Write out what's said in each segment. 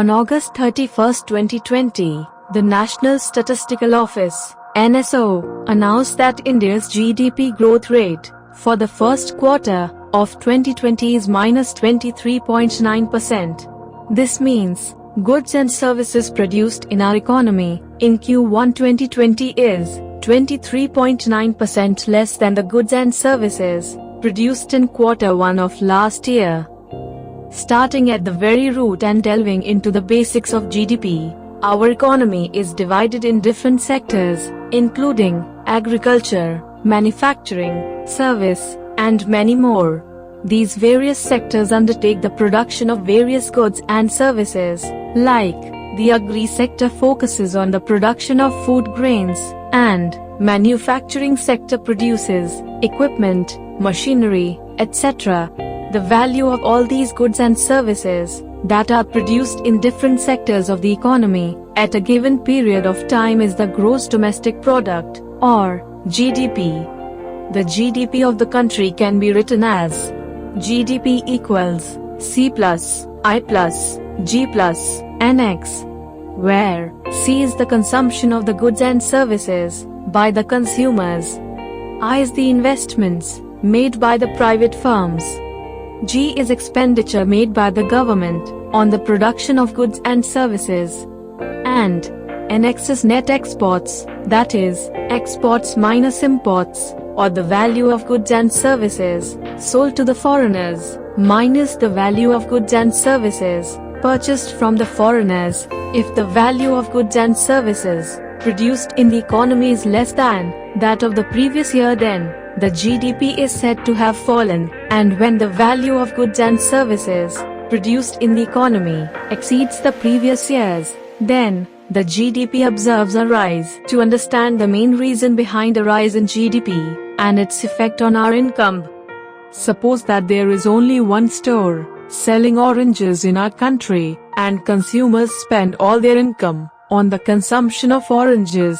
On August 31, 2020, the National Statistical Office (NSO) announced that India's GDP growth rate for the first quarter of 2020 is -23.9%. This means goods and services produced in our economy in Q1 2020 is 23.9% less than the goods and services produced in Q1 of last year. Starting at the very root and delving into the basics of GDP, our economy is divided in different sectors, including agriculture, manufacturing, service, and many more. These various sectors undertake the production of various goods and services, like the agri sector focuses on the production of food grains, and manufacturing sector produces equipment, machinery, etc. The value of all these goods and services that are produced in different sectors of the economy at a given period of time is the gross domestic product, or GDP. The GDP of the country can be written as GDP equals C plus, I plus, G plus, and X, where C is the consumption of the goods and services by the consumers, I is the investments made by the private firms, G is expenditure made by the government on the production of goods and services, and X is net exports, that is, exports minus imports, or the value of goods and services sold to the foreigners, minus the value of goods and services purchased from the foreigners. If the value of goods and services produced in the economy is less than that of the previous year, then the GDP is said to have fallen, and when the value of goods and services produced in the economy exceeds the previous year's, then the GDP observes a rise. To understand the main reason behind a rise in GDP and its effect on our income, suppose that there is only one store selling oranges in our country, and consumers spend all their income on the consumption of oranges.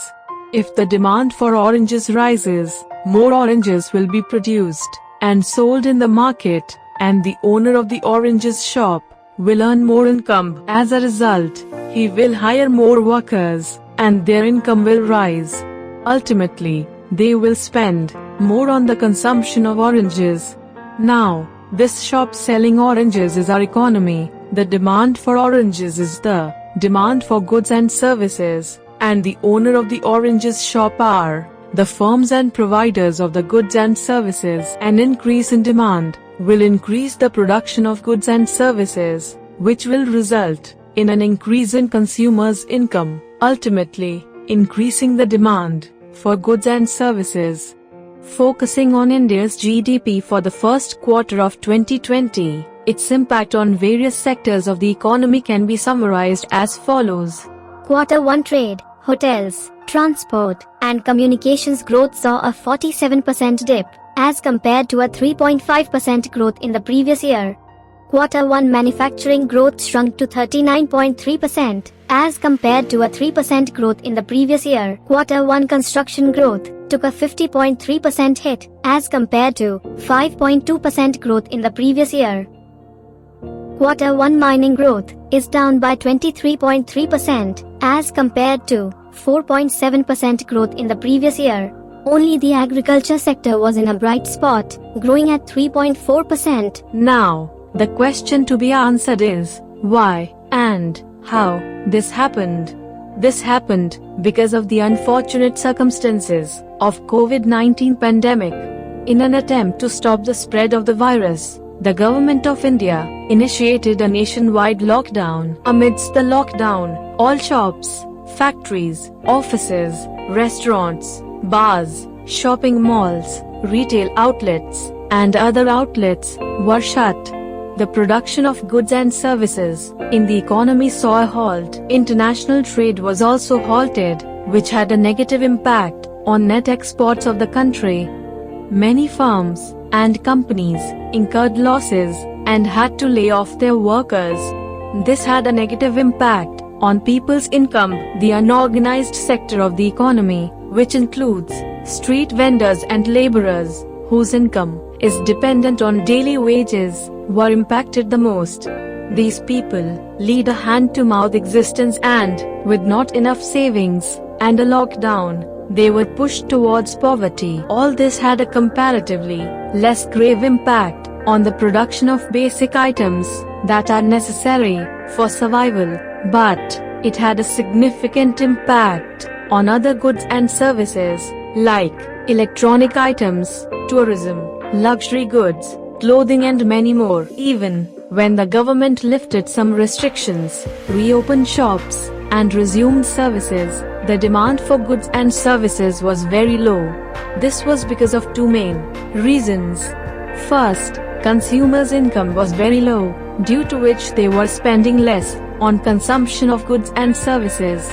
If the demand for oranges rises, more oranges will be produced and sold in the market, and the owner of the oranges shop will earn more income. As a result, he will hire more workers, and their income will rise. Ultimately, they will spend more on the consumption of oranges. Now, this shop selling oranges is our economy. The demand for oranges is the demand for goods and services, and the owner of the oranges shop are the firms and providers of the goods and services. An increase in demand will increase the production of goods and services, which will result in an increase in consumers' income, ultimately increasing the demand for goods and services. Focusing on India's GDP for the first quarter of 2020, its impact on various sectors of the economy can be summarized as follows. Q1 trade, hotels, transport, and communications growth saw a 47% dip, as compared to a 3.5% growth in the previous year. Q1 manufacturing growth shrunk to 39.3%, as compared to a 3% growth in the previous year. Q1 construction growth took a 50.3% hit, as compared to 5.2% growth in the previous year. Q1 mining growth is down by 23.3%, as compared to 4.7% growth in the previous year. Only the agriculture sector was in a bright spot, growing at 3.4%. Now, the question to be answered is, why and how this happened? This happened because of the unfortunate circumstances of COVID-19 pandemic. In an attempt to stop the spread of the virus, the Government of India initiated a nationwide lockdown. Amidst the lockdown, all shops, factories, offices, restaurants, bars, shopping malls, retail outlets, and other outlets were shut. The production of goods and services in the economy saw a halt. International trade was also halted, which had a negative impact on net exports of the country. Many firms and companies incurred losses and had to lay off their workers. This had a negative impact on people's income. The unorganized sector of the economy, which includes street vendors and laborers, whose income is dependent on daily wages, were impacted the most. These people lead a hand-to-mouth existence and, with not enough savings and a lockdown, they were pushed towards poverty. All this had a comparatively less grave impact on the production of basic items that are necessary for survival, but it had a significant impact on other goods and services like electronic items, tourism, luxury goods, clothing and many more. Even when the government lifted some restrictions, reopened shops, and resumed services, the demand for goods and services was very low. This was because of two main reasons. First, consumers' income was very low, due to which they were spending less on consumption of goods and services.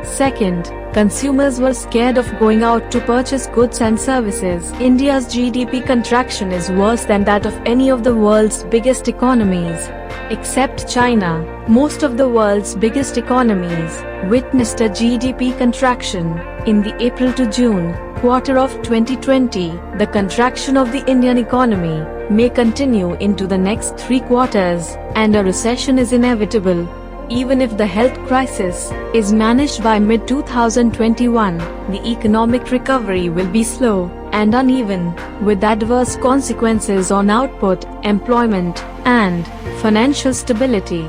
Second, consumers were scared of going out to purchase goods and services. India's GDP contraction is worse than that of any of the world's biggest economies. Except China, most of the world's biggest economies witnessed a GDP contraction. In the April to June quarter of 2020, the contraction of the Indian economy may continue into the next 3 quarters, and a recession is inevitable. Even if the health crisis is managed by mid-2021, the economic recovery will be slow and uneven, with adverse consequences on output, employment, and financial stability.